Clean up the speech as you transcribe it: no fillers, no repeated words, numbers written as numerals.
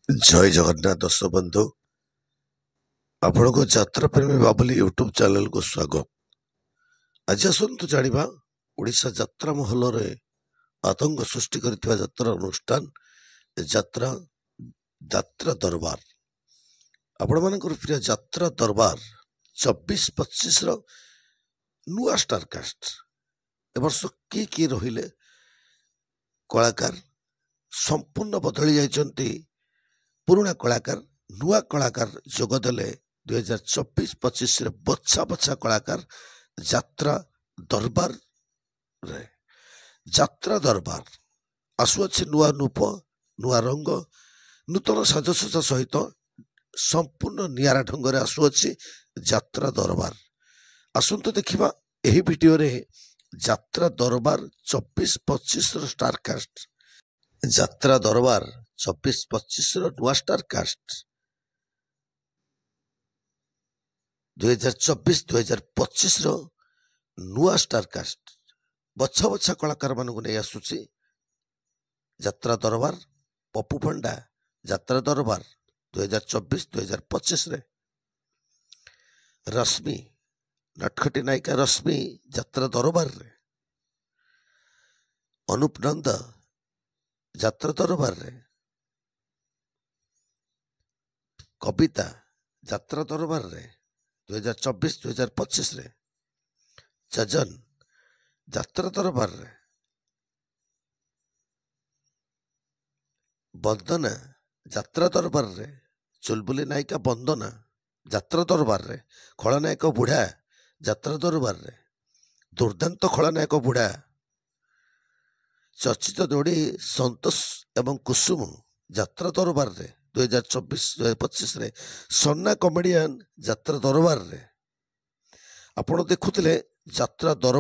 जय जगन्नाथ दर्शक बंधु आपण को यात्रा प्रेमी बाबुली यूट्यूब चैनल को स्वागत। आज आसतु जानिबा ओडिशा यात्रा महल रे आतंक सृष्टि करथिबा यात्रा अनुष्ठान यात्रा यात्रा दरबार। आपण मानकर प्रिय यात्रा दरबार 24-25 रो नुआ स्टार कास्ट ए वर्ष की रहिले कलाकार संपूर्ण बदली जाइछन्ती। पुराणा कलाकार नुआ कलाकार जोगदेले 2024-25 बछा बछा कलाकार यात्रा दरबार रे यात्रा दरबार आसुअछि नुआ रूप नुआ रंग नूतन साजसज्जा सहित संपूर्ण नियारा ढंग रे आसुअछि यात्रा दरबार। आसंतु देखिबा एही वीडियो रे यात्रा दरबार 24-25 रो स्टार कास्ट यात्रा दरबार 24-25 रो नुआ स्टार कास्ट 2024-2025 रो नुआ स्टार कास्ट बछा बछा कलाकार मानू नहीं आसुची यात्रा दरबार पप्पू पंडा यात्रा दरबार 2024-2025 रे रश्मि नटखटी नायिका रश्मि यात्रा दरबार रे अनुप नंद यात्रा दरबार रे कविता यात्रा दरबार रे 2024-2025 रे जजन यात्रा दरबार रे वंदना यात्रा दरबार रे चुलबुली नायिका वंदना यात्रा दरबार रे खलनायक बुढ़ा यात्रा दरबार रे दुर्दांत खलनायक बुढ़ा चर्चित जोड़ी संतोष एवं कुसुम यात्रा दरबार रे 2024-2025 रे सन्ना कमेडियन यात्रा दरबार रे आपण देखुथिले यात्रा दरबार।